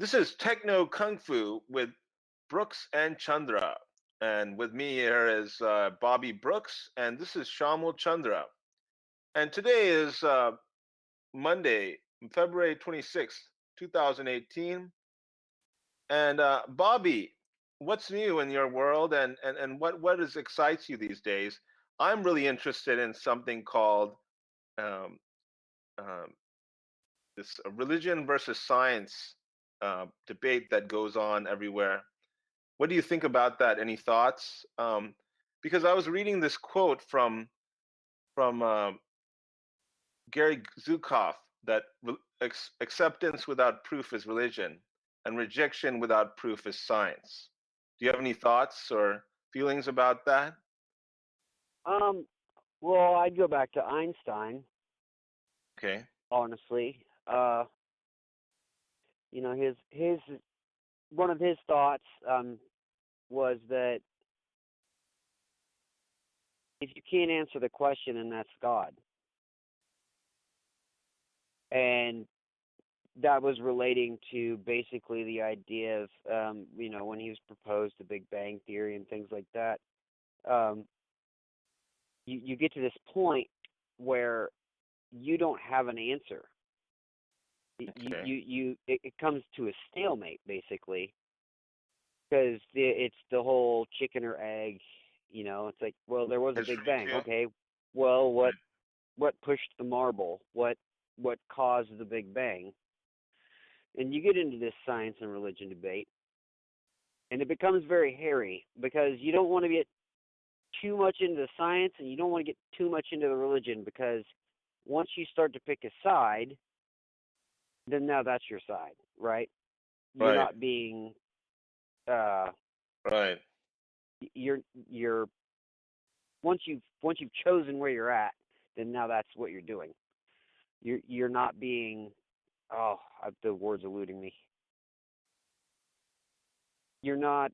This is Techno Kungfu with Brooks and Chandra. And with me here is Bobby Brooks, and this is Shyamal Chandra. And today is Monday, February 26th, 2018. And Bobby, what's new in your world and what excites you these days? I'm really interested in something called um, um, this religion versus science debate that goes on everywhere. What do you think about that? Any thoughts? Because I was reading this quote from Gary Zukav that acceptance without proof is religion, and rejection without proof is science. Do you have any thoughts or feelings about that? Um, well, I'd go back to Einstein, Okay. honestly. His one of his thoughts was that if you can't answer the question, then that's God. And that was relating to basically the idea of, when he was proposed the Big Bang Theory and things like that. You get to this point where you don't have an answer. Okay. It comes to a stalemate basically, because it's the whole chicken or egg. It's like, well, there was a Big History Bang. too. Okay, well, Right. what pushed the marble? What caused the Big Bang? And you get into this science and religion debate, and it becomes very hairy because you don't want to get too much into the science and you don't want to get too much into the religion, because once you start to pick a side, then now that's your side, right? You're Right. not being uh Right. you're once you've chosen where you're at, then now that's what you're doing. You're not being, the word's eluding me. You're not,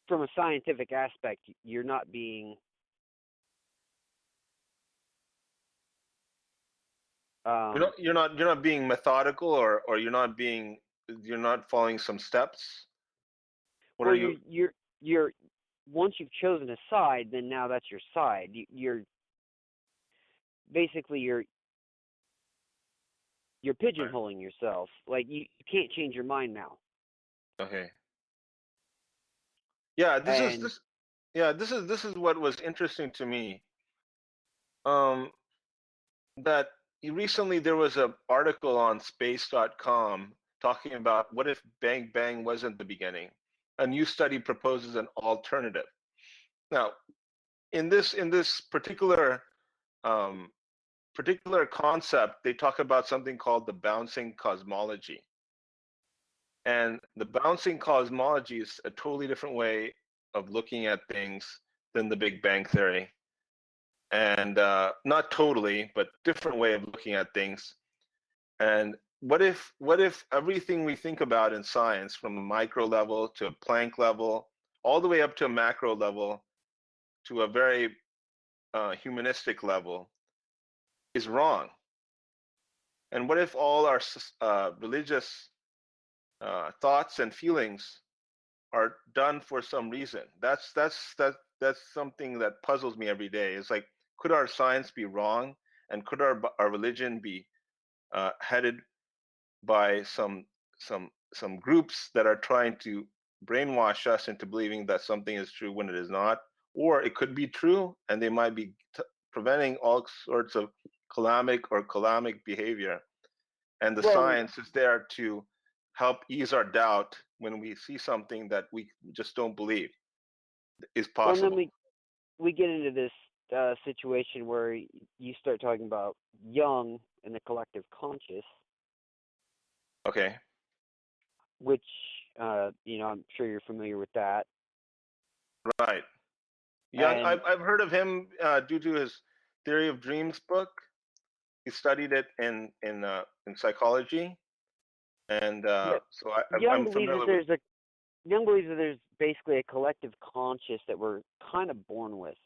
from a scientific aspect, you're not being You're not being methodical, or you're not following some steps. What are well, you? you're once you've chosen a side, then now that's your side. You're basically you're Right. pigeonholing yourself. Like you can't change your mind now. Okay. Yeah, this is And this. Yeah, this is what was interesting to me. Um, that recently there was an article on space.com talking about what if Bang Bang wasn't the beginning. A new study proposes an alternative. Now, in this um, particular concept, they talk about something called the bouncing cosmology. And the bouncing cosmology is a totally different way of looking at things than the Big Bang Theory. And not totally, but different way of looking at things. And what if everything we think about in science, from a micro level to a Planck level, all the way up to a macro level to a very humanistic level, is wrong? And what if all our religious thoughts and feelings are done for some reason? That's something that puzzles me every day. It's like, could our science be wrong, and could our religion be headed by some groups that are trying to brainwash us into believing that something is true when it is not? Or it could be true, and they might be preventing all sorts of calamic behavior, and the well, science is there to help ease our doubt when we see something that we just don't believe is and then possible. we get into this situation where you start talking about Jung and the collective conscious, Okay. which I'm sure you're familiar with that. Right. Young, And I've heard of him due to his Theory of Dreams book. He studied it in psychology, and yeah, so Jung I'm believes that familiar with. there's basically a collective conscious that we're kind of born with.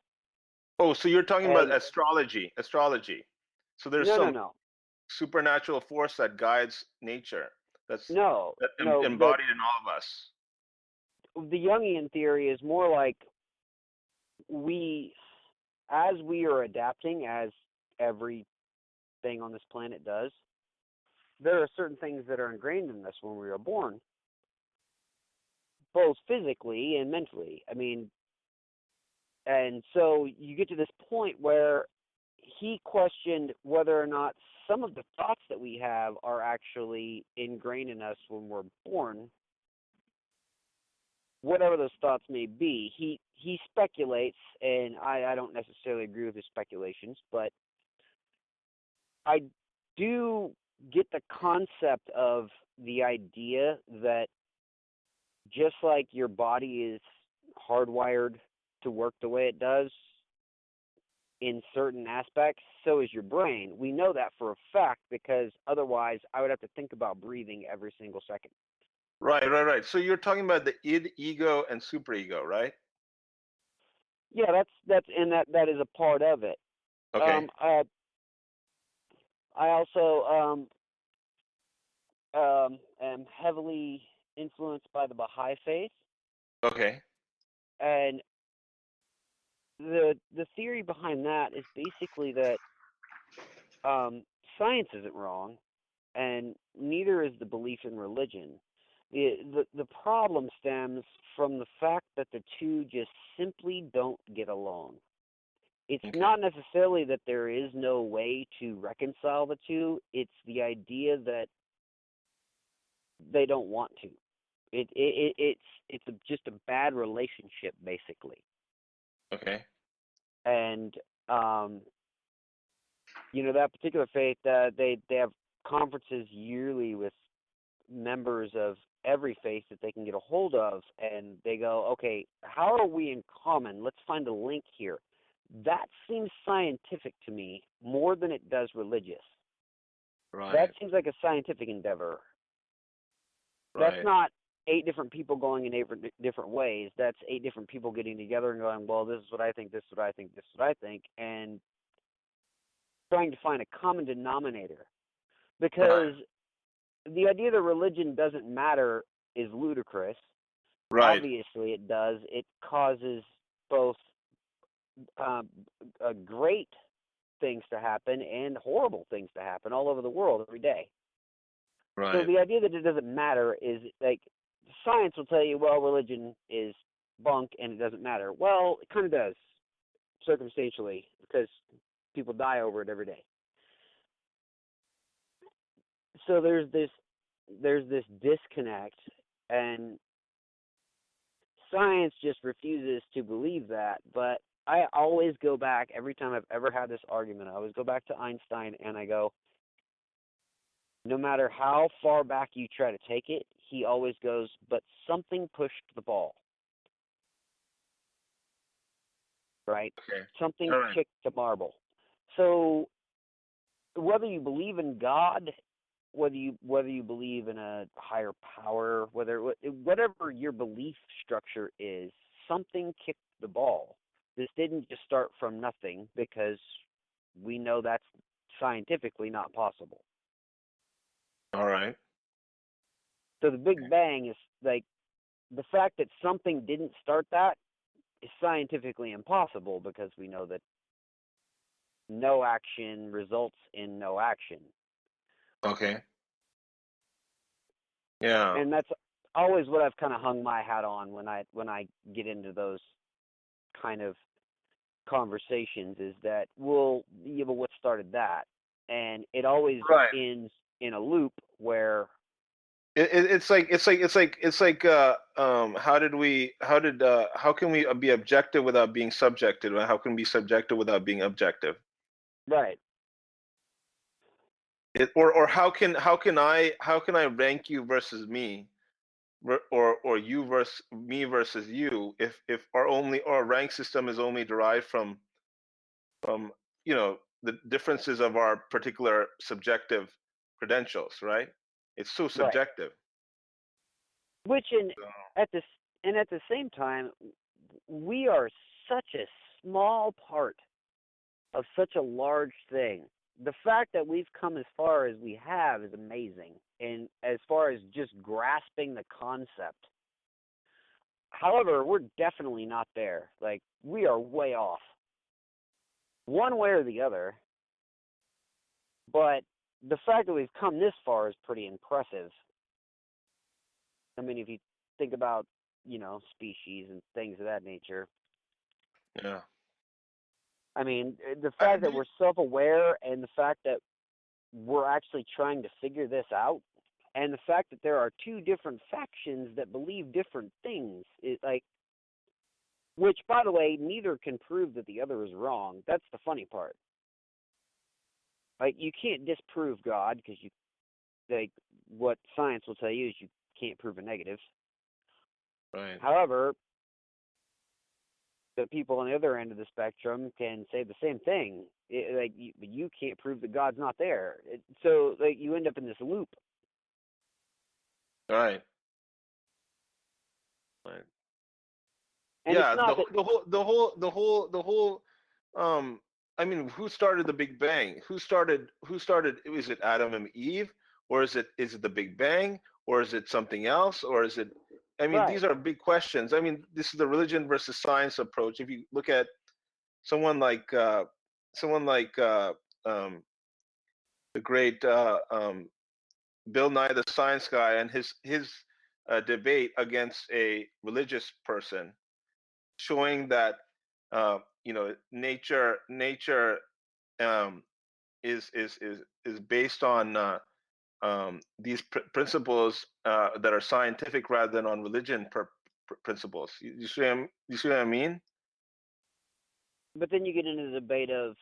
Oh, so you're talking about And astrology? Astrology. So there's no, no, some no. supernatural force that guides nature. that's No, that no. embodied in all of us. The Jungian theory is more like as we are adapting, as everything on this planet does, there are certain things that are ingrained in us when we are born, both physically and mentally. I mean, and so you get to this point where he questioned whether or not some of the thoughts that we have are actually ingrained in us when we're born, whatever those thoughts may be. He speculates, and I don't necessarily agree with his speculations, but I do get the concept of the idea that just like your body is hardwired to work the way it does in certain aspects, so is your brain. We know that for a fact because otherwise I would have to think about breathing every single second. Right. So you're talking about the id, ego, and superego, right? Yeah, that is a part of it. Okay. I also am heavily influenced by the Baha'i faith, Okay. and the theory behind that is basically that science isn't wrong, and neither is the belief in religion. The problem stems from the fact that the two just simply don't get along. It's Okay. not necessarily that there is no way to reconcile the two. It's the idea that they don't want to. It's just a bad relationship, basically. Okay. And that particular faith, they have conferences yearly with members of every faith that they can get a hold of, and they go, okay, how are we in common? Let's find a link here. That seems scientific to me more than it does religious. Right. That seems like a scientific endeavor. Right. That's not 8 different people going in 8 different ways. That's 8 different people getting together and going, well, this is what I think, this is what I think, this is what I think, and trying to find a common denominator. Because the idea that religion doesn't matter is ludicrous. Right. Obviously it does. It causes both great things to happen and horrible things to happen all over the world every day. Right. So the idea that it doesn't matter is like science will tell you, well, religion is bunk and it doesn't matter. Well, it kind of does, circumstantially, because people die over it every day. So there's this disconnect, and science just refuses to believe that. But I always go back, every time I've ever had this argument, I always go back to Einstein and I go, no matter how far back you try to take it, he always goes, but something pushed the ball. Right? Okay. Something All right. kicked the marble. So whether you believe in God, whether you believe in a higher power, whatever your belief structure is, something kicked the ball. This didn't just start from nothing, because we know that's scientifically not possible. All right. So the Big Bang is like, the fact that something didn't start that is scientifically impossible, because we know that no action results in no action. Okay. Yeah. And that's always what I've kind of hung my hat on when I get into those kind of conversations, is that, well, yeah, but what started that? And it always ends in a loop where it's like how can we be objective without being subjective? How can we be subjective without being objective? Right. Or how can I rank you versus me, or you versus me versus you, if our rank system is only derived from the differences of our particular subjective credentials, right? It's so subjective. Which at the same time, we are such a small part of such a large thing. The fact that we've come as far as we have is amazing. in as far as just grasping the concept. However, we're definitely not there. Like, we are way off, one way or the other. But the fact that we've come this far is pretty impressive. I mean, if you think about, species and things of that nature. Yeah. I mean, the fact that we're self-aware and the fact that we're actually trying to figure this out, and the fact that there are two different factions that believe different things, which, by the way, neither can prove that the other is wrong. That's the funny part. Like, you can't disprove God because what science will tell you is you can't prove a negative. Right. However, the people on the other end of the spectrum can say the same thing. You can't prove that God's not there. So you end up in this loop. Right. Right. And Yeah. it's not The whole. I mean, who started the Big Bang? Who started? Is it Adam and Eve, or is it the Big Bang, or is it something else, or is it? I mean, right. These are big questions. I mean, this is the religion versus science approach. If you look at someone like the great Bill Nye the Science Guy and his debate against a religious person, showing that nature is based on these principles that are scientific rather than on religion principles. You see what I mean? But then you get into the debate of,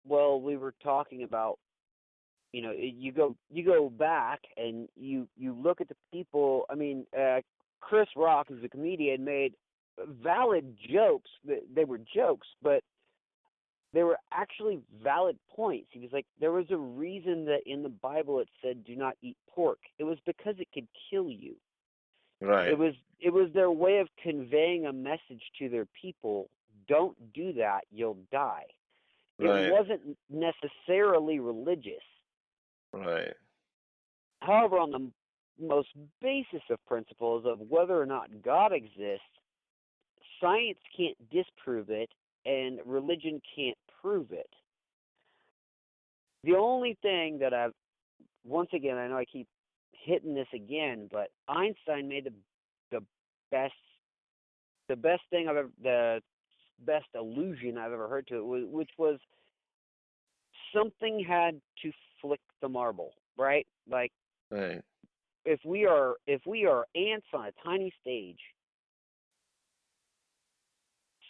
well, we were talking about, you go back and you look at the people. I mean, Chris Rock, who's a comedian, made valid jokes. They were jokes, but they were actually valid points. He was like, there was a reason that in the Bible it said, do not eat pork. It was because it could kill you. Right. It was their way of conveying a message to their people. Don't do that, you'll die. Right. It wasn't necessarily religious. Right. However, on the most basis of principles of whether or not God exists, science can't disprove it, and religion can't prove it. The only thing that once again, I know I keep hitting this again, but Einstein made the best thing the best allusion I've ever heard to it, which was something had to flick the marble, right? Like, right. if we are ants on a tiny stage,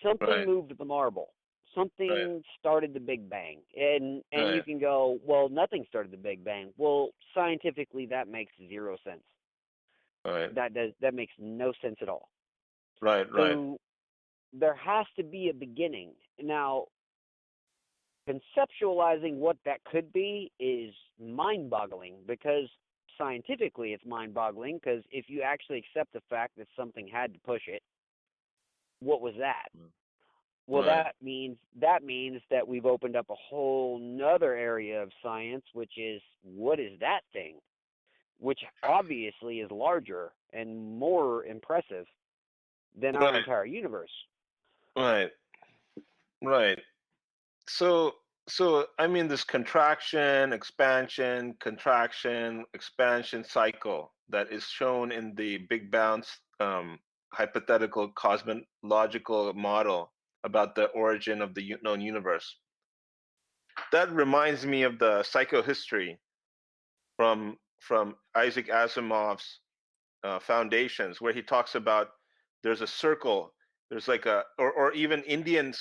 something right. moved the marble. Something right. started the Big Bang. And right. you can go, well, nothing started the Big Bang. Well, scientifically that makes zero sense. Right. That makes no sense at all. Right, right. So there has to be a beginning. Now, conceptualizing what that could be is mind-boggling, because scientifically it's mind-boggling, because if you actually accept the fact that something had to push it, what was that? Well, right. that means that we've opened up a whole nother area of science, which is, what is that thing? Which obviously is larger and more impressive than our entire universe. Right. Right. So I mean, this contraction, expansion cycle that is shown in the Big Bounce hypothetical cosmological model about the origin of the known universe. That reminds me of the psychohistory from Isaac Asimov's Foundations, where he talks about there's a circle. There's like or even Indian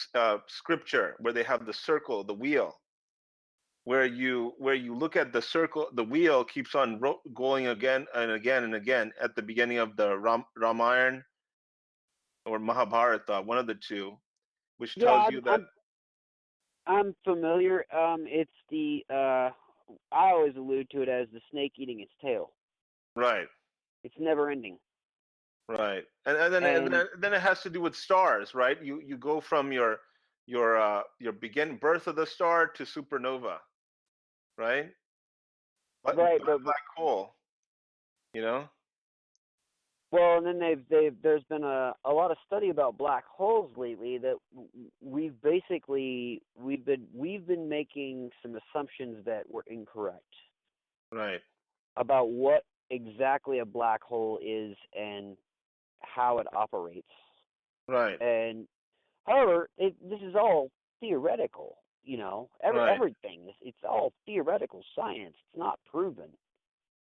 scripture where they have the circle, the wheel, where you look at the circle, the wheel keeps on going again and again and again at the beginning of the Ramayana or Mahabharata, one of the two, which tells you that. I'm familiar. It's the I always allude to it as the snake eating its tail. Right. It's never ending. Right, and then it has to do with stars, right? You go from your birth of the star to supernova, right? Right, but black hole. You know? Well, and then there's been a lot of study about black holes lately that we've been making some assumptions that were incorrect Right. about what exactly a black hole is and how it operates. Right. And however, this is all theoretical. You know, Right. everything it's all theoretical science. It's not proven.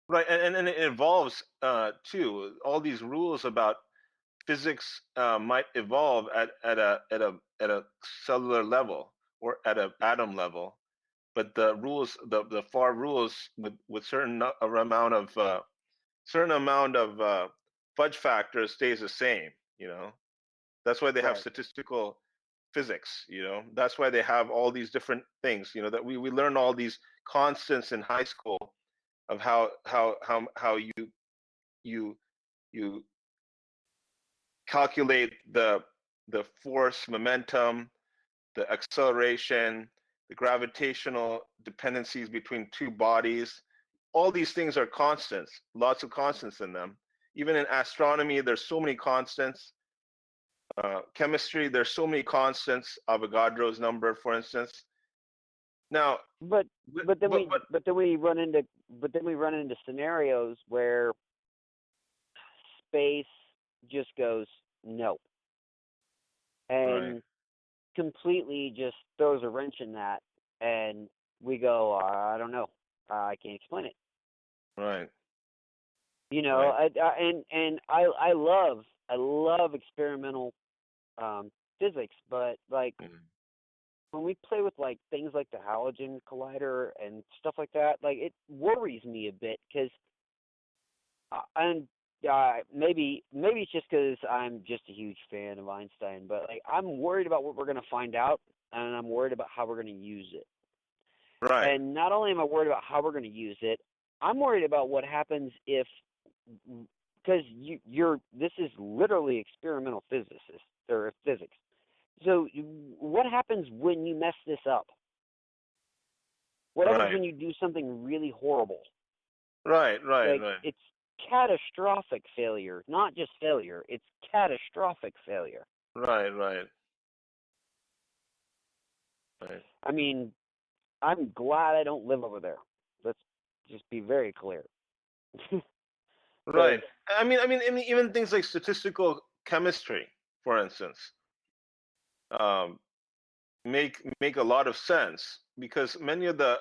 Right. And it involves too all these rules about physics might evolve at a cellular level or at an atom level, but the rules, the far rules with certain amount of fudge factor stays the same. You know, that's why they have Right. statistical physics. You know, that's why they have all these different things. You know, that we learn all these constants in high school of how you you calculate the force, momentum, the acceleration, the gravitational dependencies between two bodies. All these things are constants, lots of constants in them. Even in astronomy, there's so many constants. Chemistry, there's so many constants. Avogadro's number, for instance. Now, But but then but we but then we run into but then we run into scenarios where space just goes no right, and completely just throws a wrench in that, and we go, I don't know, I can't explain it. right, You know, right. I love experimental physics, but like Mhm. when we play with like things like the halogen collider and stuff like that, like it worries me a bit because and maybe it's just because I'm just a huge fan of Einstein, but like I'm worried about what we're gonna find out, and I'm worried about how we're gonna use it. Right, And not only am I worried about how we're gonna use it, I'm worried about what happens if, because you're this is literally experimental physicists or physics. So what happens when you mess this up? What happens right, when you do something really horrible? right, right, Like right, it's catastrophic failure, not just failure. It's catastrophic failure. right, right, right. I mean, I'm glad I don't live over there. Let's just be very clear. Right. Because I mean, even things like statistical chemistry, for instance, um, make a lot of sense because many of the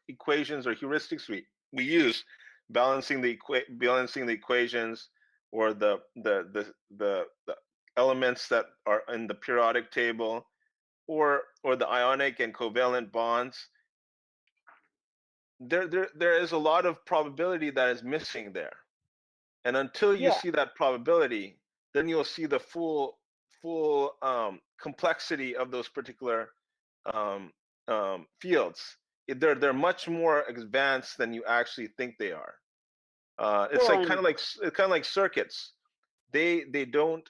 equations or heuristics we use, balancing the equations or the elements that are in the periodic table or the ionic and covalent bonds, there is a lot of probability that is missing there. And until you yeah, see that probability, then you'll see the full complexity of those particular um, fields. They're much more advanced than you actually think they are. It's well, like and kind of like circuits. They don't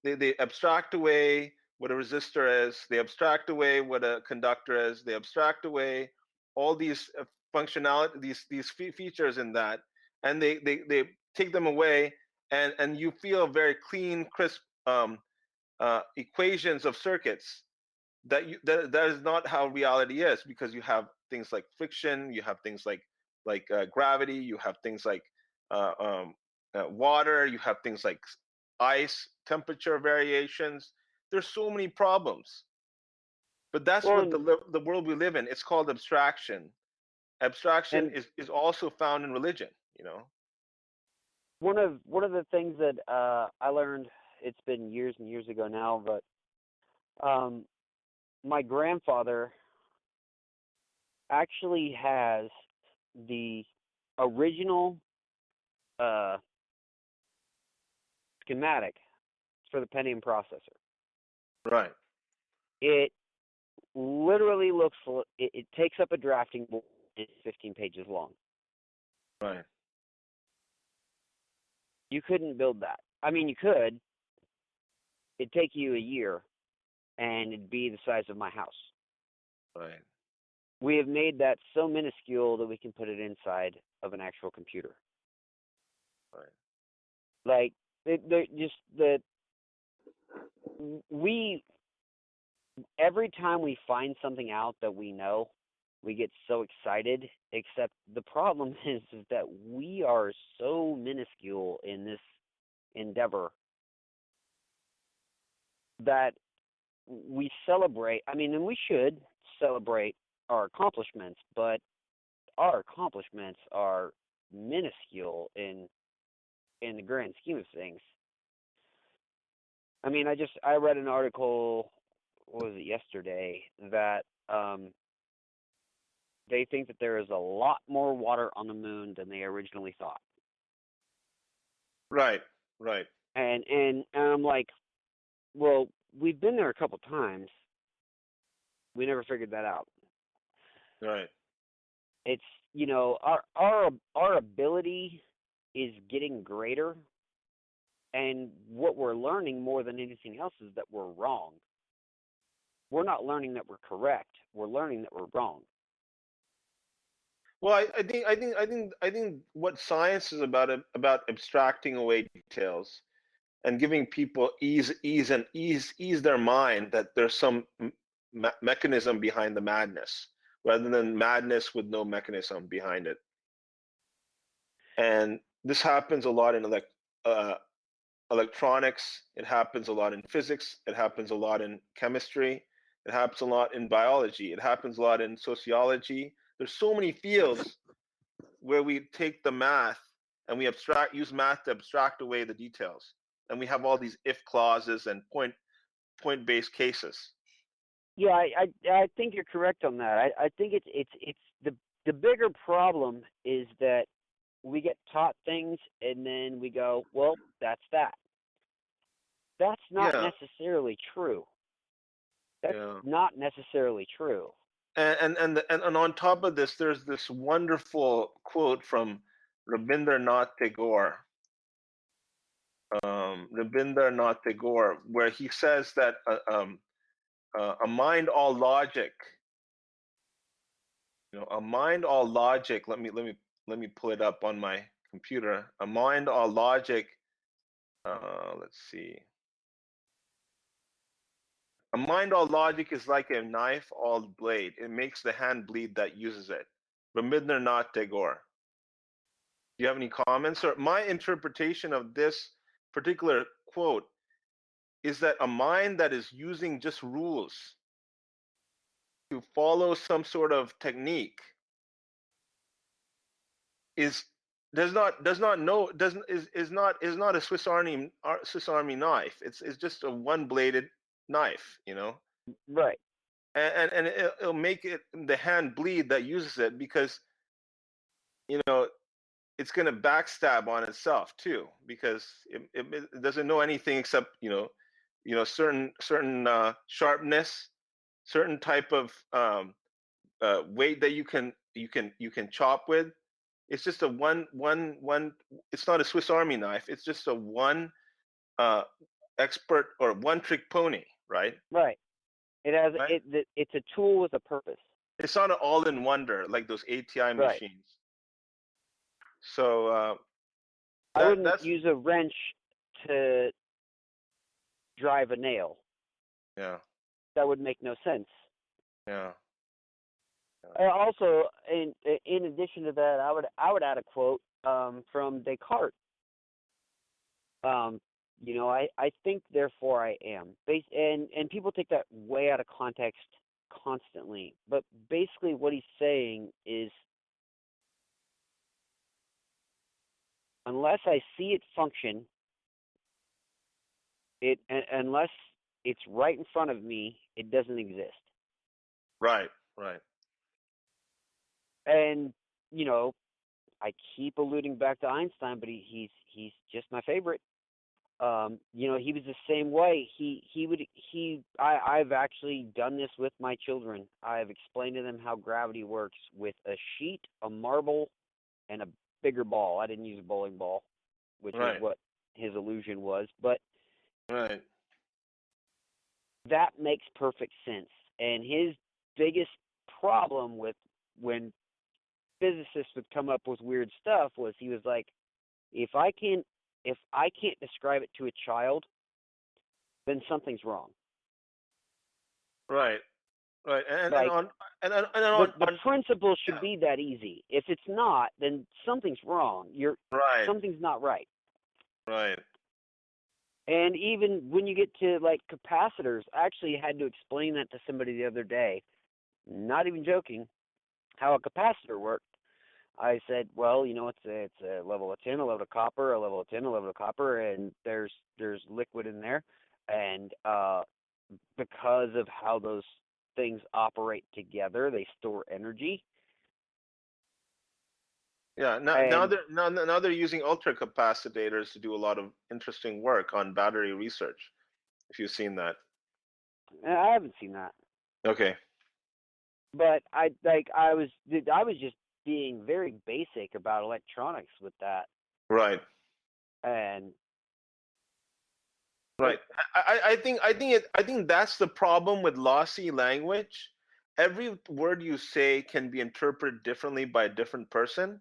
they abstract away what a resistor is. They abstract away what a conductor is. They abstract away all these functionality, these features in that, and they take them away, and you feel very clean, crisp equations of circuits that is not how reality is because you have things like friction, you have things like gravity, you have things like uh, um, water, you have things like ice, temperature variations. There's so many problems, but that's well, what the world we live in. It's called abstraction. Abstraction and is also found in religion. You know. one of the things that I learned, it's been years and years ago now, but um, my grandfather actually has the original uh, schematic for the Pentium processor. Right. It literally it takes up a drafting board. It's 15 pages long. Right. You couldn't build that. I mean, you could. It'd take you a year, and it'd be the size of my house. Right. we have made that so minuscule that we can put it inside of an actual computer. Right. Like, just the we every time we find something out that we know, we get so excited. Except the problem is that we are so minuscule in this endeavor that we celebrate. I mean, and we should celebrate our accomplishments, but our accomplishments are minuscule in the grand scheme of things. I mean, I read an article, what was it, yesterday, that they think that there is a lot more water on the moon than they originally thought. Right. Right. And I'm like, well, we've been there a couple times. We never figured that out. Right. It's, you know, our ability is getting greater, and what we're learning more than anything else is that we're wrong. We're not learning that we're correct. We're learning that we're wrong. Well, I think what science is about abstracting away details and giving people ease their mind that there's some mechanism behind the madness, rather than madness with no mechanism behind it. And this happens a lot in electronics. It happens a lot in physics. It happens a lot in chemistry. It happens a lot in biology. It happens a lot in sociology. There's so many fields where we take the math and we use math to abstract away the details. And we have all these if clauses and point-based cases. Yeah, I think you're correct on that. I think it's the bigger problem is that we get taught things and then we go, well, that's that. That's not necessarily true. That's not necessarily true. And on top of this, there's this wonderful quote from Rabindranath Tagore. Rabindranath Tagore, where he says that a mind all logic, a mind all logic. Let me pull it up on my computer. A mind all logic. Let's see. A mind all logic is like a knife all blade. It makes the hand bleed that uses it. Rabindranath Tagore. Do you have any comments? Or my interpretation of this particular quote is that a mind that is using just rules to follow some sort of technique is not a Swiss Army knife. It's just a one-bladed knife, Right. And it'll make the hand bleed that uses it, because it's going to backstab on itself too, because it doesn't know anything except certain sharpness, certain type of weight that you can chop with. It's just a one. It's not a Swiss Army knife. It's just a one expert or one trick pony, right? Right. It has right? It's a tool with a purpose. It's not an all-in-wonder like those ATI machines. So I wouldn't use a wrench to drive a nail. Yeah. That would make no sense. Yeah. Also, in addition to that, I would add a quote from Descartes. I think, therefore I am. And people take that way out of context constantly. But basically what he's saying is, unless I see it function, unless it's right in front of me, it doesn't exist. Right. And, I keep alluding back to Einstein, but he's just my favorite. He was the same way. I've actually done this with my children. I've explained to them how gravity works with a sheet, a marble, and a bigger ball. I didn't use a bowling ball, which is what his illusion was, but that makes perfect sense. And his biggest problem with when physicists would come up with weird stuff was he was like, if I can't describe it to a child, then something's wrong. Right. Right. Like, the On principle should be that easy. If it's not, then something's wrong. right. Something's not right. Right. And even when you get to like capacitors, I actually had to explain that to somebody the other day. Not even joking, how a capacitor worked. I said, well, it's a level of tin, a level of copper, a level of tin, a level of copper, and there's liquid in there, and because of how those things operate together, they store energy. Yeah. Now they're using ultracapacitors to do a lot of interesting work on battery research. If you've seen that. I haven't seen that. Okay. But I was just being very basic about electronics with that. Right. And right. I think that's the problem with lossy language. Every word you say can be interpreted differently by a different person.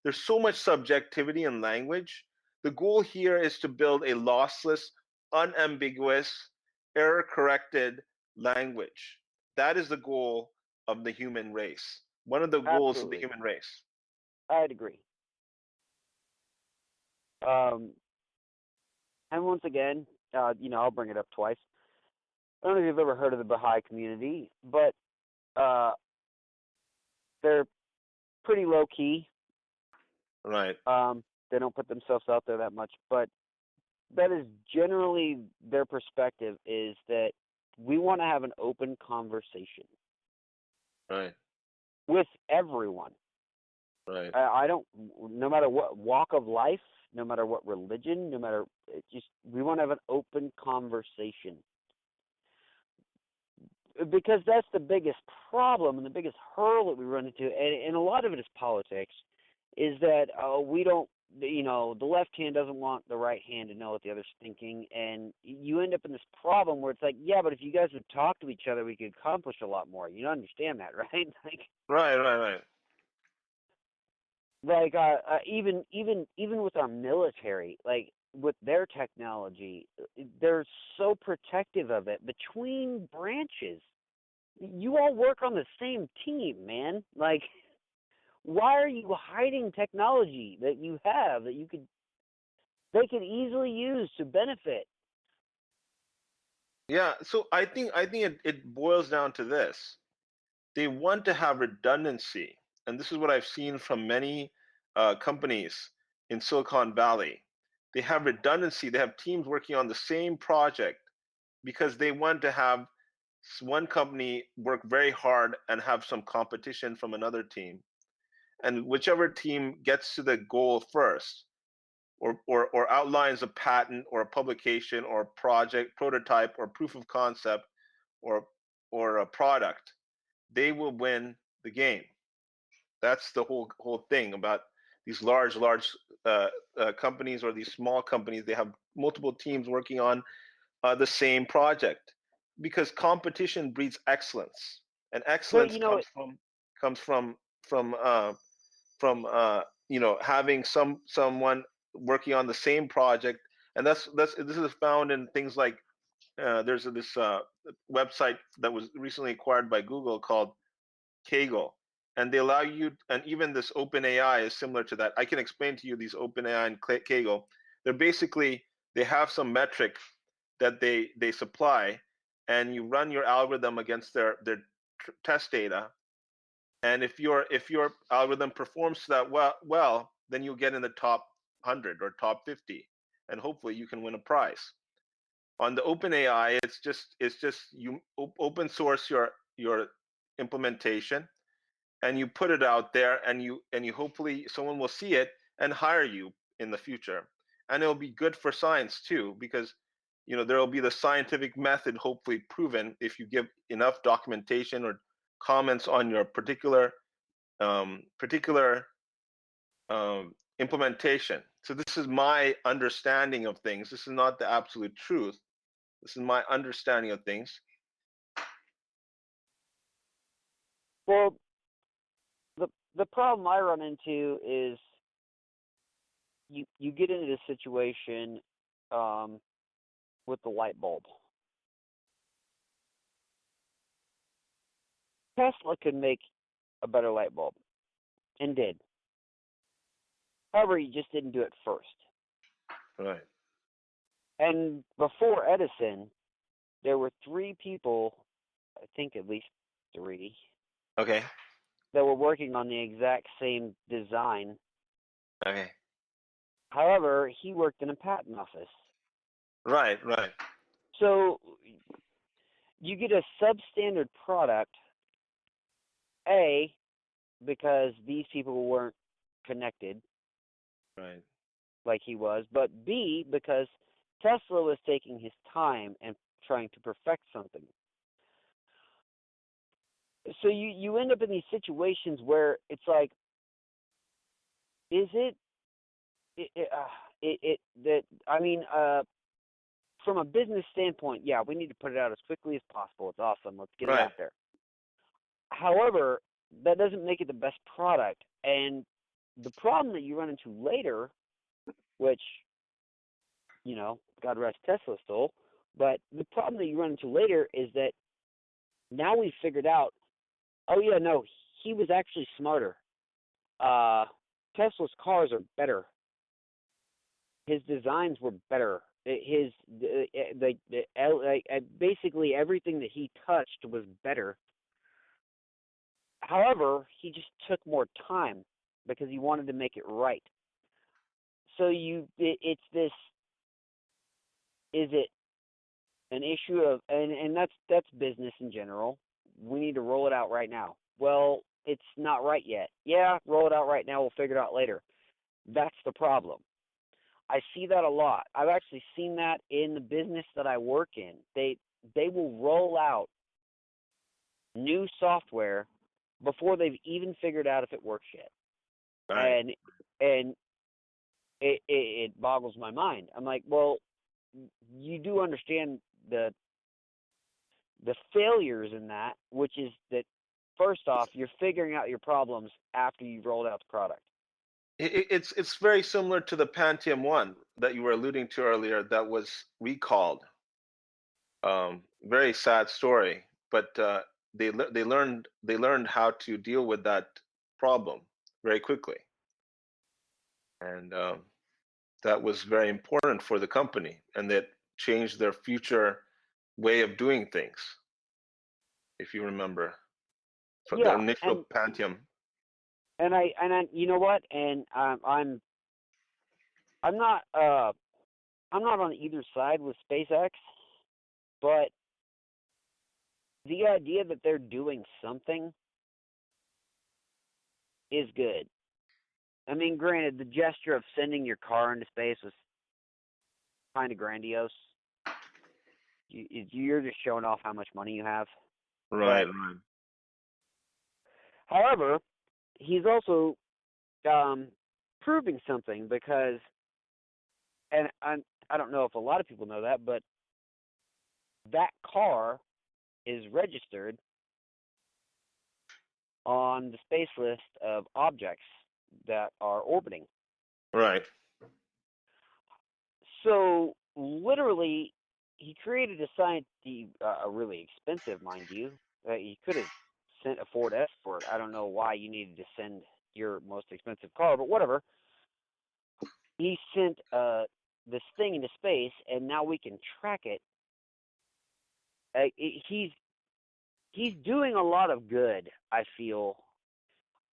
There's so much subjectivity in language. The goal here is to build a lossless, unambiguous, error-corrected language. That is the goal of the human race. One of the goals of the human race. I'd agree. And once again, I'll bring it up twice. I don't know if you've ever heard of the Baha'i community, but they're pretty low key. Right. They don't put themselves out there that much, but that is generally their perspective, is that we want to have an open conversation. Right. With everyone. Right. No matter what walk of life, no matter what religion, we want to have an open conversation. Because that's the biggest problem and the biggest hurdle that we run into, and a lot of it is politics, is that we don't, the left hand doesn't want the right hand to know what the other's thinking, and you end up in this problem where it's like, yeah, but if you guys would talk to each other, we could accomplish a lot more. You understand that, right? Right. Like even with our military, like with their technology, they're so protective of it between branches. You all work on the same team, man. Like, why are you hiding technology that you have that they could easily use to benefit? Yeah, so I think it boils down to this. They want to have redundancy, and this is what I've seen from many companies in Silicon Valley. They have redundancy. They have teams working on the same project because they want to have one company work very hard and have some competition from another team. And whichever team gets to the goal first, or outlines a patent or a publication or a project, prototype or proof of concept or a product, they will win the game. That's the whole thing about these large companies or these small companies. They have multiple teams working on the same project because competition breeds excellence, and excellence comes from having someone working on the same project, and this is found in things like there's this website that was recently acquired by Google called Kaggle, and they allow you, and even this OpenAI is similar to that. I can explain to you these OpenAI and Kaggle. They have some metric that they supply, and you run your algorithm against their test data, and if your algorithm performs that well, then you'll get in the top 100 or top 50, and hopefully you can win a prize. On the OpenAI, it's just you open source your implementation, and you put it out there, and you hopefully someone will see it and hire you in the future, and it'll be good for science too, because there will be the scientific method hopefully proven if you give enough documentation or comments on your particular implementation. So this is my understanding of things. This is not the absolute truth. This is my understanding of things. Well, the problem I run into is you get into this situation with the light bulb. Tesla could make a better light bulb and did. However, he just didn't do it first. Right. And before Edison, there were 3 people, I think at least 3, Okay. that were working on the exact same design. Okay. However, he worked in a patent office. Right. Right. So you get a substandard product, A, because these people weren't connected Right. like he was, but B, because Tesla was taking his time and trying to perfect something. So you end up in these situations where it's like, is from a business standpoint, yeah, we need to put it out as quickly as possible. It's awesome. Let's get it Right. out there. However, that doesn't make it the best product. And the problem that you run into later, which, God rest Tesla's soul, but the problem that you run into later is that now we've figured out, oh yeah, no, he was actually smarter. Tesla's cars are better. His designs were better. Basically everything that he touched was better. However, he just took more time because he wanted to make it right. So it's this. Is it an issue of and that's business in general? We need to roll it out right now. Well, it's not right yet. Yeah, roll it out right now. We'll figure it out later. That's the problem. I see that a lot. I've actually seen that in the business that I work in. They will roll out new software before they've even figured out if it works yet. Right. And it boggles my mind. I'm like, well, you do understand the failures in that, which is that first off, you're figuring out your problems after you've rolled out the product. It's very similar to the Pentium 1 that you were alluding to earlier that was recalled. Very sad story, but they learned how to deal with that problem very quickly, and that was very important for the company, and that changed their future way of doing things. If you remember, from the initial Pentium. And I you know what? And I'm not on either side with SpaceX, but the idea that they're doing something is good. I mean, granted, the gesture of sending your car into space was kind of grandiose. You're just showing off how much money you have. Right, right. However, he's also proving something because, and I don't know if a lot of people know that, but that car is registered on the space list of objects that are orbiting. Right. So literally, he created a science, really expensive, mind you. He could have sent a Ford Escort. I don't know why you needed to send your most expensive car, but whatever. He sent this thing into space, and now we can track it. He's doing a lot of good, I feel.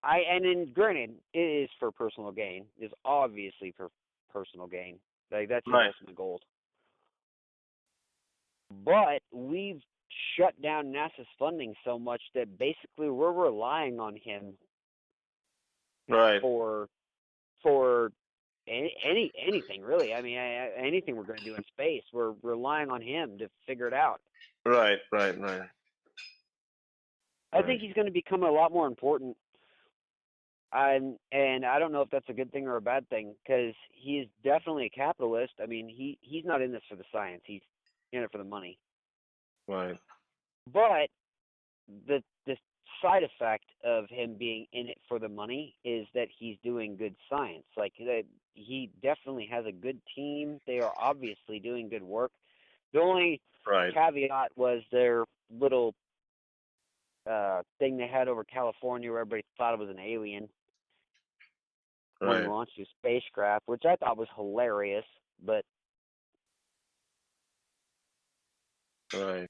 And then granted, it is for personal gain. It's obviously for personal gain. Like that's his ultimate goal. But we've shut down NASA's funding so much that basically we're relying on him. Right. For anything really. I mean, anything we're going to do in space, we're relying on him to figure it out. Right. I think he's going to become a lot more important. And I don't know if that's a good thing or a bad thing, because he is definitely a capitalist. I mean, he's not in this for the science. He's in it for the money. Right. But the side effect of him being in it for the money is that he's doing good science. Like he definitely has a good team. They are obviously doing good work. The only Right. caveat was their little thing they had over California where everybody thought it was an alien when he Right. launched his spacecraft, which I thought was hilarious. But Right.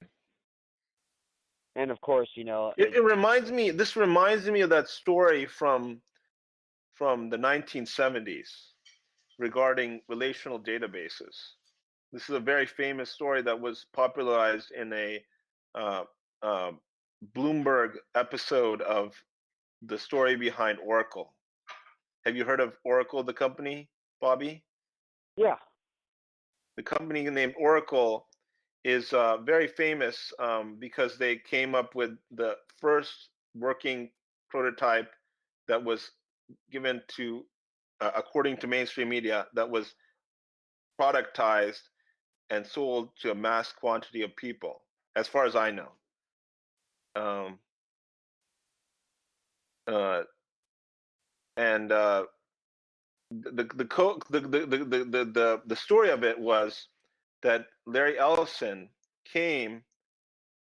and of course, you know, It reminds me. This reminds me of that story from the 1970s regarding relational databases. This is a very famous story that was popularized in a uh, uh, Bloomberg episode of the story behind Oracle. Have you heard of Oracle, the company, Bobby? yeah, The company named Oracle is very famous because they came up with the first working prototype that was given to, according to mainstream media, that was productized and sold to a mass quantity of people, as far as I know. Um, uh, and the story of it was that Larry Ellison came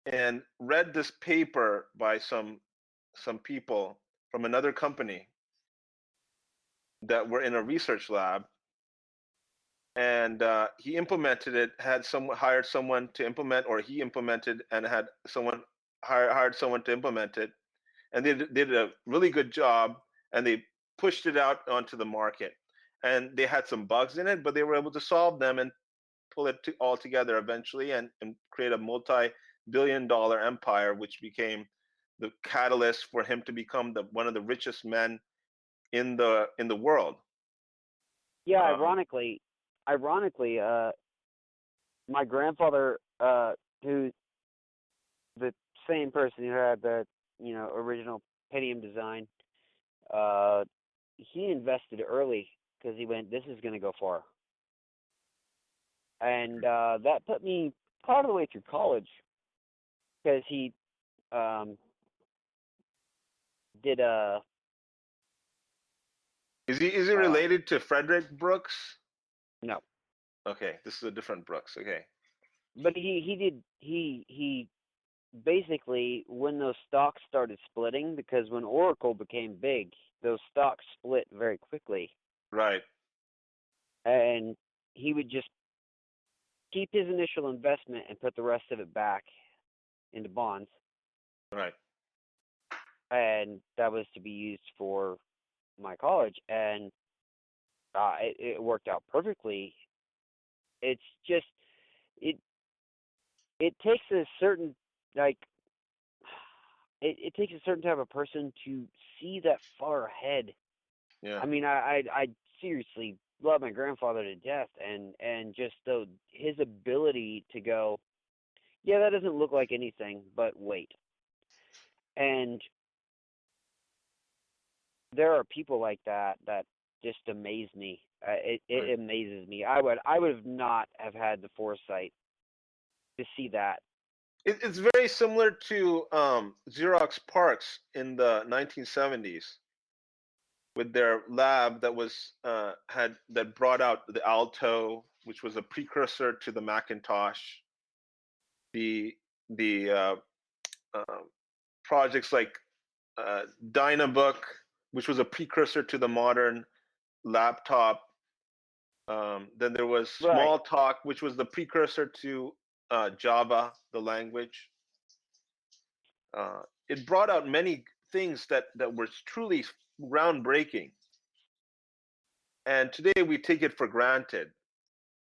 and read this paper by some people from another company that were in a research lab, and he implemented it. Hired someone to implement, or he implemented and had someone hired someone to implement it, and they did a really good job, and they pushed it out onto the market. And they had some bugs in it, but they were able to solve them and pull it all together eventually, and create a multi-billion-dollar empire, which became the catalyst for him to become one of the richest men in the world. yeah. Um, Ironically, my grandfather, who the same person who had the original Pentium design, he invested early because he went, this is going to go far. And that put me part of the way through college because he did a. is he related to Frederick Brooks? No, Okay, this is a different Brooks. Okay. but he basically, when those stocks started splitting, because when Oracle became big, those stocks split very quickly, Right. and he would just keep his initial investment and put the rest of it back into bonds, Right. and that was to be used for my college, and it worked out perfectly. It's just it it takes a certain like it takes a certain type of person to see that far ahead. Yeah. I mean, I seriously love my grandfather to death, and just his ability to go, yeah, that doesn't look like anything, but wait. And there are people like that just amaze me. It Right. amazes me. I would have not have had the foresight to see that. It's very similar to Xerox Parks in the 1970s with their lab that was that brought out the Alto, which was a precursor to the Macintosh. The uh, projects like Dynabook, which was a precursor to the modern laptop. Then there was Right. Smalltalk, which was the precursor to Java, the language. It brought out many things that were truly groundbreaking, and today we take it for granted.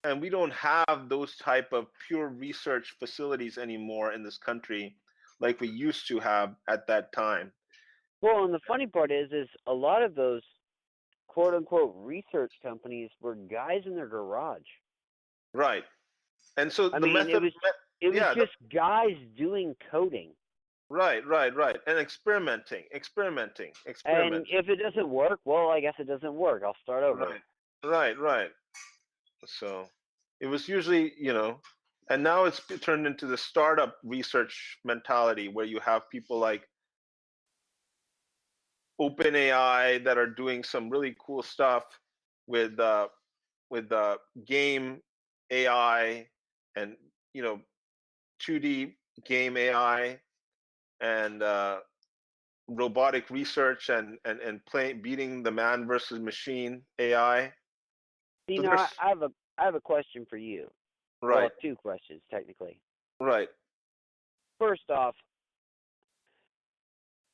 And we don't have those type of pure research facilities anymore in this country like we used to have at that time. Well, and the funny part is a lot of those quote unquote research companies were guys in their garage. Right. And so I the mean, method, it was yeah, just guys doing coding. right. And experimenting. And if it doesn't work, well, I guess it doesn't work. I'll start over. Right. So it was usually, and now it's turned into the startup research mentality where you have people like OpenAI that are doing some really cool stuff with game AI and, you know, 2D game AI and robotic research and beating the man versus machine AI. You So know, there's I have a question for you. Well, right, two questions technically. right. First off,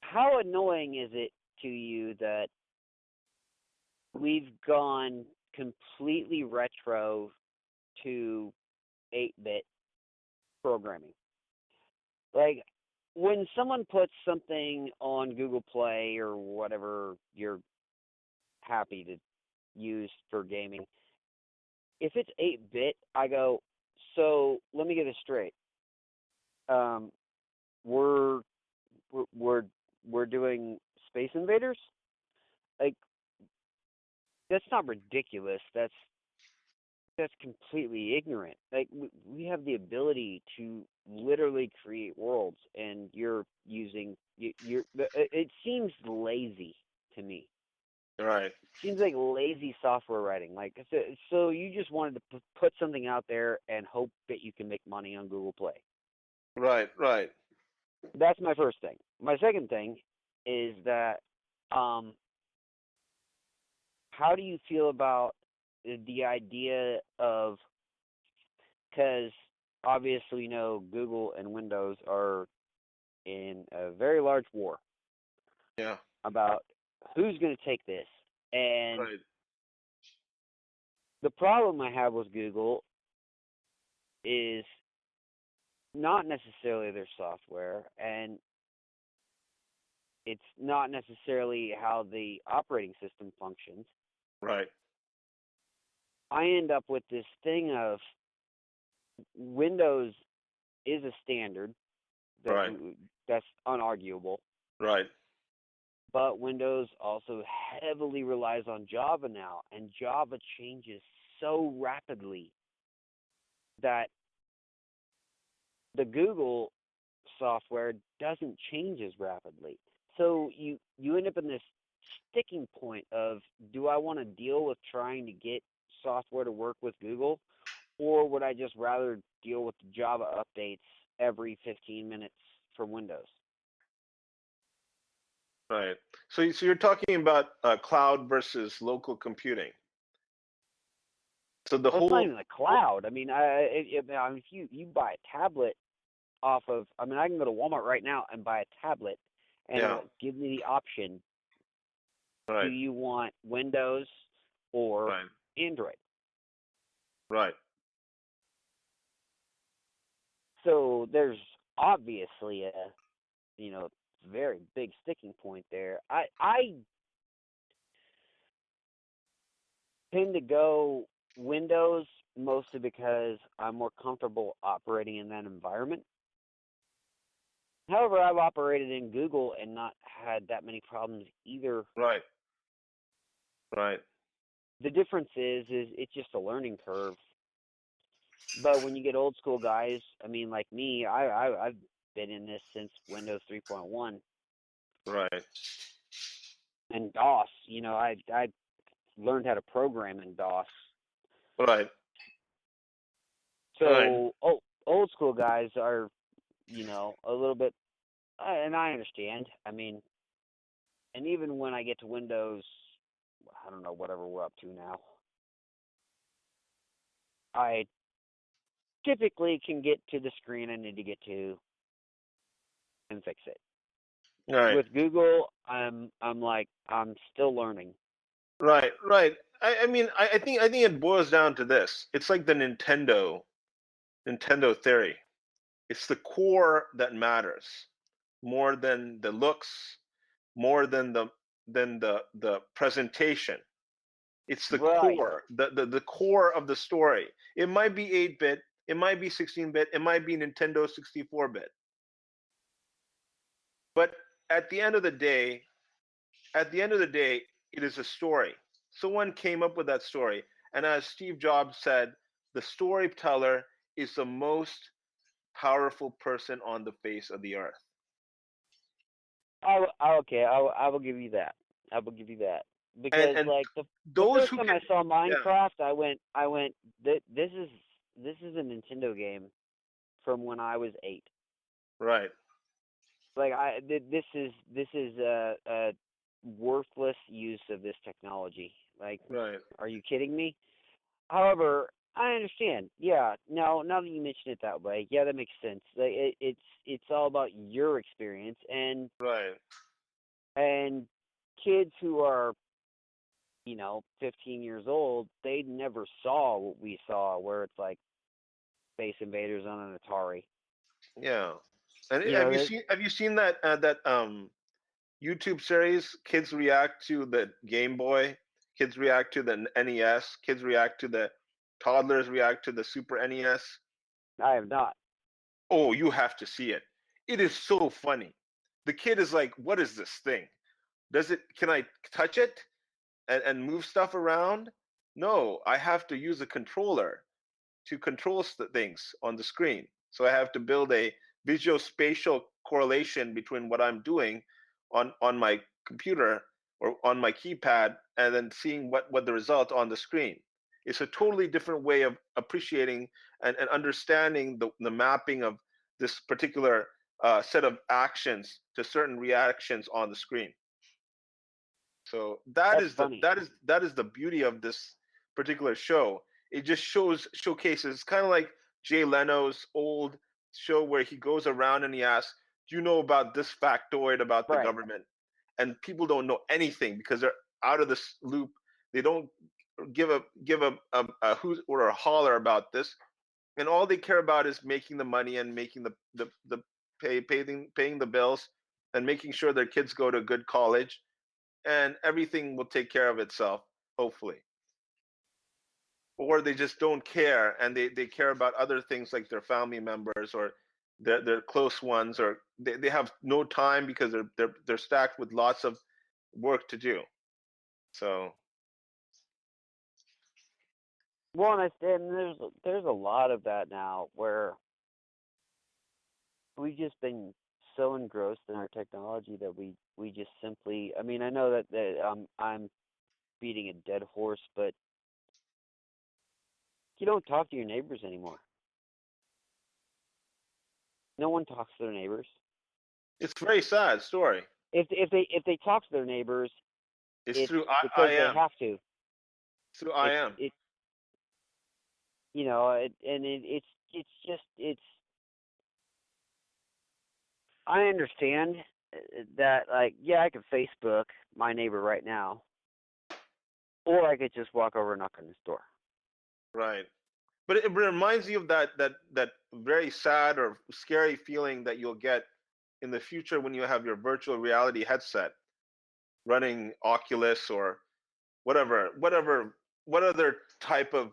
how annoying is it to you that we've gone completely retro to 8-bit programming? Like, when someone puts something on Google Play or whatever you're happy to use for gaming, if it's 8-bit, I go, so let me get this straight. Um, we're we're we're doing Space Invaders? Like, that's not ridiculous. That's completely ignorant. Like, we have the ability to literally create worlds, and you're using you're. It seems lazy to me. Right, Seems like lazy software writing. Like, so you just wanted to put something out there and hope that you can make money on Google Play. right, right. That's my first thing. My second thing is that, um, how do you feel about the idea of, because obviously, you know, Google and Windows are in a very large war Yeah, about who's going to take this. And right, the problem I have with Google is not necessarily their software, and it's not necessarily how the operating system functions. right, I end up with this thing of Windows is a standard that right, that's unarguable, right, but Windows also heavily relies on Java now, and Java changes so rapidly that the Google software doesn't change as rapidly. So you end up in this sticking point of, do I want to deal with trying to get software to work with Google, or would I just rather deal with the Java updates every 15 minutes from Windows? right. So you're talking about cloud versus local computing. So the Well, it's not whole, even the cloud. I mean, if you buy a tablet off of, I mean, I can go to Walmart right now and buy a tablet, and yeah, it'll give me the option: do right, you want Windows or right, Android? right, So there's obviously a, very big sticking point there. I tend to go Windows mostly because I'm more comfortable operating in that environment. However, I've operated in Google and not had that many problems either. right, right, The difference is it's just a learning curve. But when you get old school guys, I mean, like me, I've been in this since Windows 3.1 right, and DOS. I learned how to program in DOS. right, right, So old school guys are, a little bit, and I understand. I mean, and even when I get to Windows, I don't know, whatever we're up to now, I typically can get to the screen I need to get to and fix it. right, With Google, I'm still learning. right, right. I mean, I think it boils down to this. It's like the Nintendo theory. It's the core that matters more than the looks, more than the presentation. It's the Right. core, the core of the story. It might be 8-bit, it might be 16-bit, it might be Nintendo 64-bit. But at the end of the day, it is a story. Someone came up with that story, and as Steve Jobs said, the storyteller is the most powerful person on the face of the earth. Okay, I will give you that. I will give you that because And like the those first who time can, I saw yeah, Minecraft, I went this is a Nintendo game from when I was 8. right, Like this is a worthless use of this technology. Like, right, are you kidding me? However, I understand. Yeah, now that you mention it that way, yeah, that makes sense. Like it's all about your experience right. and kids who are 15 years old, they never saw what we saw, where it's like Space Invaders on an Atari. Yeah. And You know, have you seen that YouTube series? Kids react to the Game Boy. Kids react to the NES. Kids react to the toddlers react to the Super NES. I have not. Oh, you have to see it. It is so funny. The kid is like, "What is this thing? Does it? Can I touch it and move stuff around? No, I have to use a controller to control things on the screen. So I have to build a visual spatial correlation between what I'm doing on my computer or on my keypad and then seeing what the result on the screen. It's a totally different way of appreciating and understanding the mapping of this particular set of actions to certain reactions on the screen. So That's funny. that is the beauty of this particular show. It just showcases kind of like Jay Leno's old show where he goes around and he asks, "Do you know about this factoid about the Right. government?" And people don't know anything because they're out of this loop. They don't give a hoot or a holler about this, and all they care about is making the money and making the paying the bills and making sure their kids go to a good college, and everything will take care of itself, hopefully. Or they just don't care and they care about other things like their family members or their close ones, or they have no time because they're stacked with lots of work to do. So Well, and there's a lot of that now where we've just been so engrossed in our technology that we just simply. I mean, I know that I'm beating a dead horse, but you don't talk to your neighbors anymore. No one talks to their neighbors. it's a very sad story. If they talk to their neighbors, It's it's through because I they am. have to. It's through I am. It and it's just it's. I understand that, like, yeah, I could Facebook my neighbor right now, or I could just walk over and knock on his door. Right. But it reminds you of that very sad or scary feeling that you'll get in the future when you have your virtual reality headset running Oculus or what other type of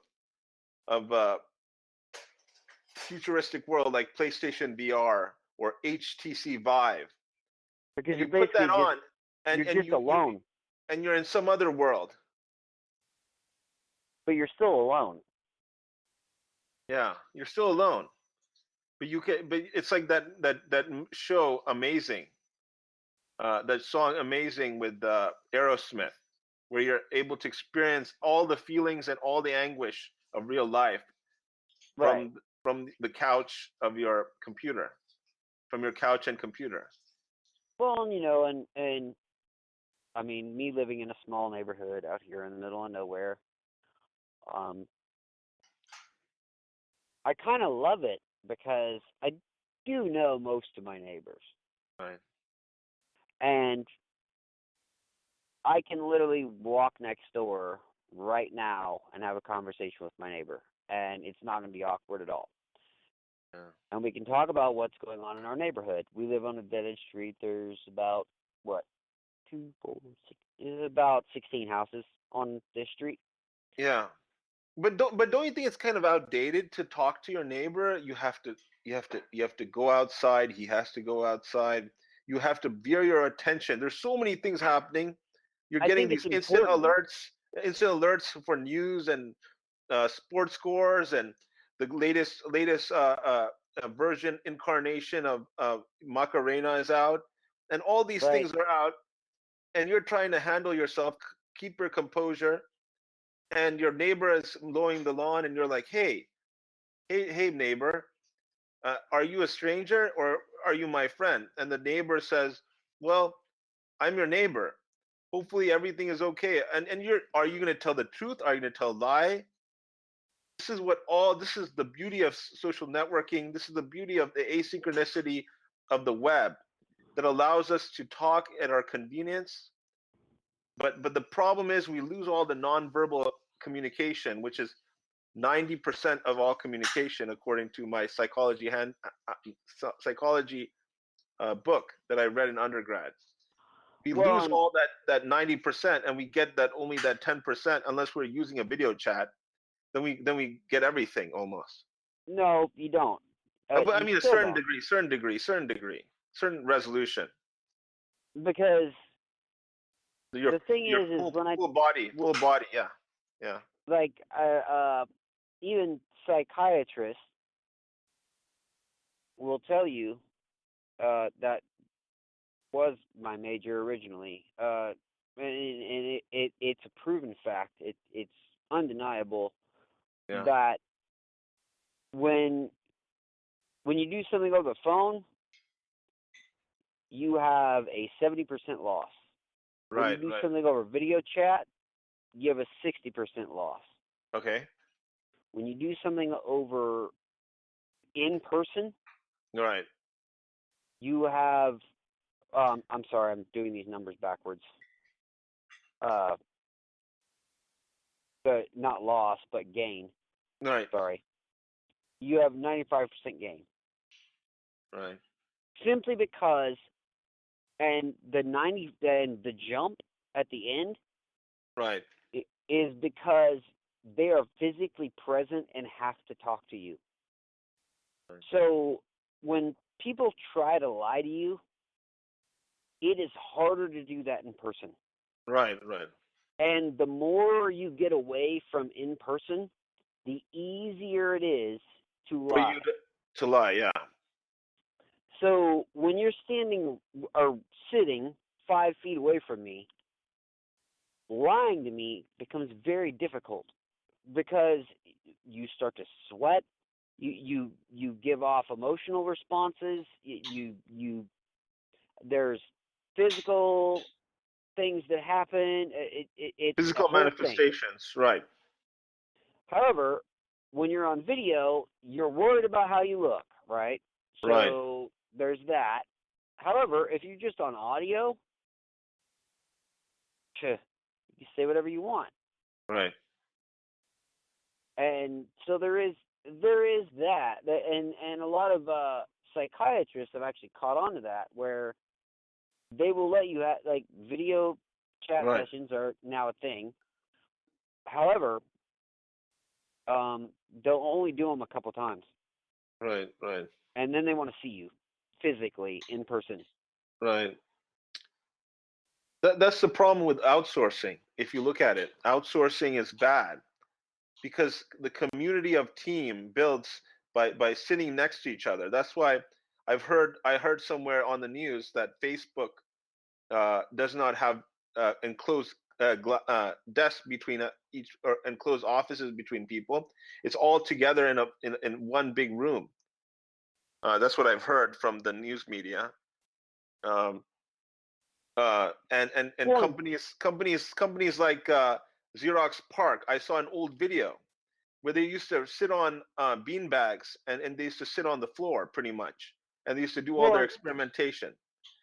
futuristic world like PlayStation VR or HTC Vive, Because and you're you put that basically just on, and you're just you alone, and you're in some other world. but you're still alone. Yeah, you're still alone, but you can. But it's like that show Amazing, that song Amazing with Aerosmith, where you're able to experience all the feelings and all the anguish of real life Right. from the couch of your computer, from your couch and computer. Well, and I mean, me living in a small neighborhood out here in the middle of nowhere, um, I kind of love it because I do know most of my neighbors, Right. and I can literally walk next door right now and have a conversation with my neighbor, and it's not going to be awkward at all. Yeah. And we can talk about what's going on in our neighborhood. We live on a dead end street. There's about what, two, four, six, about 16 houses on this street. Yeah. But don't you think it's kind of outdated to talk to your neighbor? You have to go outside. He has to go outside. You have to veer your attention. There's so many things happening. You're I getting think it's these important. instant alerts for news and sports scores and the latest version incarnation of Macarena is out. and all these Right. things are out, and you're trying to handle yourself, keep your composure, and your neighbor is mowing the lawn, and you're like, hey, neighbor, are you a stranger or are you my friend? And the neighbor says, well, I'm your neighbor. Hopefully everything is okay. And are you going to tell the truth? Are you going to tell a lie? This is the beauty of social networking. This is the beauty of the asynchronicity of the web that allows us to talk at our convenience. But the problem is we lose all the nonverbal communication, which is 90% of all communication, according to my psychology book that I read in undergrad. We lose all that 90%, and we get that only that 10% unless we're using a video chat. Then we get everything almost. No, you don't. But I You mean a still certain don't. degree, certain resolution. Because Your the thing is when full body, yeah. like even psychiatrists will tell you that was my major originally, and it's a proven fact. It's undeniable that when you do something over the phone, you have a 70% loss. When you do something over video chat, you have a 60% loss. Okay. When you do something over in person, right, you have I'm sorry, I'm doing these numbers backwards. But not loss, but gain. right, Sorry. You have 95% gain. right. Simply because, and the jump at the end, right, is because they are physically present and have to talk to you. right. So when people try to lie to you, it is harder to do that in person. Right. And the more you get away from in person, the easier it is to lie. For you to lie, yeah. So when you're standing or sitting 5 feet away from me, lying to me becomes very difficult because you start to sweat. You give off emotional responses. There's physical things that happen. It's Physical a whole manifestations, thing. right. However, when you're on video, you're worried about how you look, right? So there's that. However, if you're just on audio, you say whatever you want. Right. And so there is that, and a lot of psychiatrists have actually caught on to that, where they will let you have, like, video chat sessions are now a thing. However, they'll only do them a couple times. Right. And then they want to see you physically in person. Right. That's the problem with outsourcing. If you look at it, outsourcing is bad because the community of team builds by sitting next to each other. That's why I heard somewhere on the news that Facebook does not have enclosed desks between each, or enclosed offices between people. It's all together in one big room. That's what I've heard from the news media. And companies like Xerox PARC. I saw an old video where they used to sit on bean bags, and they used to sit on the floor pretty much, and they used to do all their experimentation.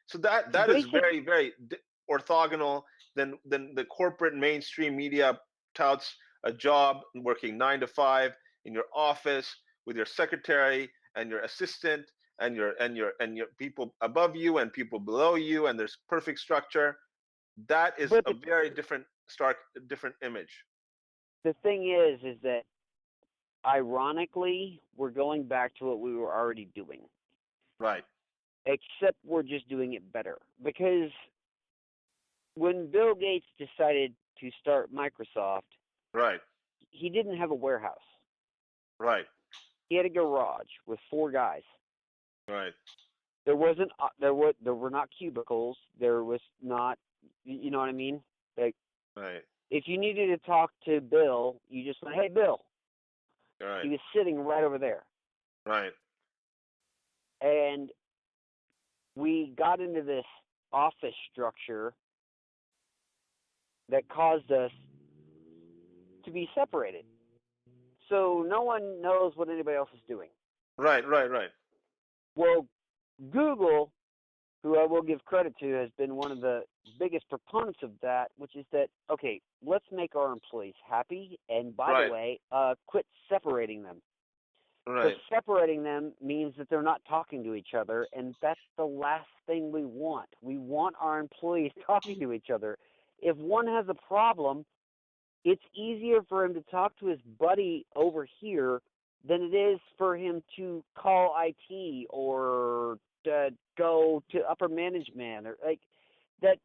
So that is very, very orthogonal than the corporate mainstream media touts a job working 9 to 5 in your office with your secretary and your assistant and your people above you and people below you, and there's perfect structure. That is a very different image. The thing is that ironically, we're going back to what we were already doing. Right. Except we're just doing it better. Because when Bill Gates decided to start Microsoft, right, he didn't have a warehouse. Right. He had a garage with 4 guys. Right. there were not cubicles. There was not, you know what I mean? Like, Right. if you needed to talk to Bill, you just went, "Hey, Bill." Right. He was sitting right over there. Right. And we got into this office structure that caused us to be separated. So no one knows what anybody else is doing. Right. Right. Right. Well, Google, who I will give credit to, has been one of the biggest proponents of that, which is that, okay, let's make our employees happy, and by Right. the way, quit separating them. Right. Because separating them means that they're not talking to each other, and that's the last thing we want. We want our employees talking to each other. If one has a problem, it's easier for him to talk to his buddy over here than it is for him to call IT or go to upper management, or like that.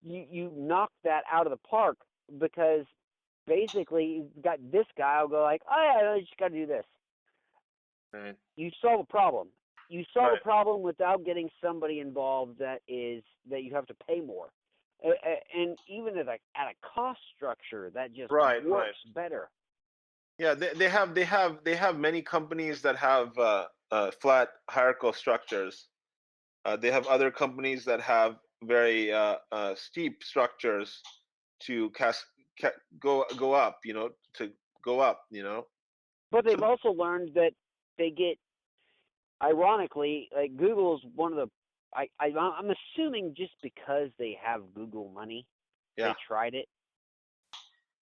You knock that out of the park, because basically you've got this guy will go like, "Oh yeah, I just got to do this." Right. You solve a problem. You solve Right. a problem without getting somebody involved that you have to pay more. And even at a cost structure, that just Right. works better. Yeah, they have many companies that have flat hierarchical structures. They have other companies that have very steep structures to go up. To go up. But they've So also learned that they get, ironically, like Google's one of the, I'm assuming just because they have Google money, yeah, they tried it.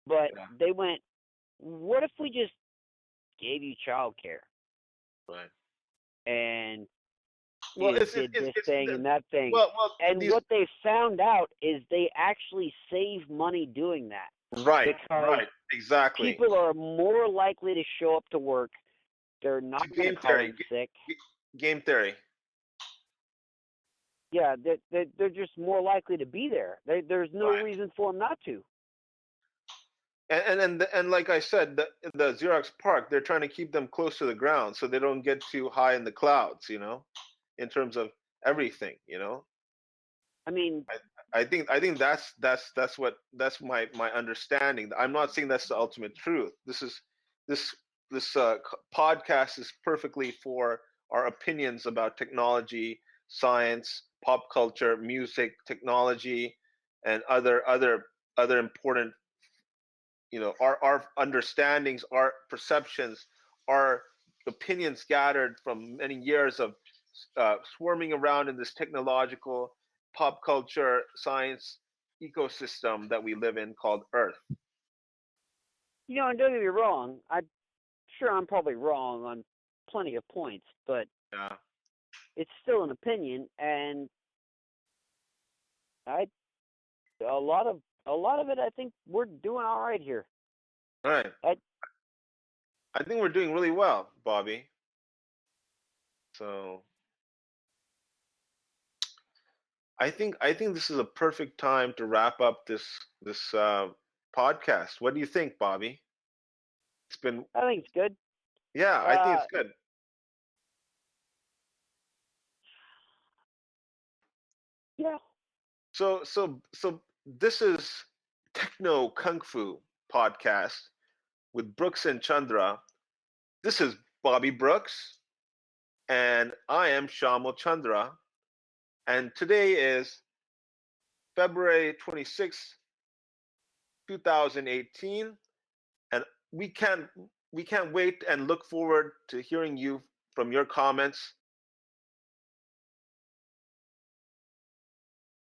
But yeah, they went, what if we just gave you childcare? right. And Well, did this thing and that thing. well And these what they found out is they actually save money doing that, right, because exactly. people are more likely to show up to work. They're not It's going game to call theory. in sick. Game theory. Yeah, they're just more likely to be there. There's no Right. reason for them not to. And like I said, the Xerox Park, they're trying to keep them close to the ground so they don't get too high in the clouds, in terms of everything. I mean, I think that's my understanding. I'm not saying that's the ultimate truth. This podcast is perfectly for our opinions about technology, science, pop culture, music, technology, and other important, our understandings, our perceptions, our opinions gathered from many years of swarming around in this technological, pop culture, science ecosystem that we live in called Earth. and don't get me wrong. I'm sure I'm probably wrong on plenty of points, but Yeah. it's still an opinion, and I a lot of it, I think we're doing all right here. All right. I I think we're doing really well, Bobby. So I think this is a perfect time to wrap up this podcast. What do you think, Bobby? It's been I think it's good. Yeah, I think it's good. Yeah. So this is Techno Kungfu podcast with Brooks and Chandra. This is Bobby Brooks, and I am Shyamal Chandra. And today is February 26th, 2018, and we can't we can't wait and look forward to hearing you from your comments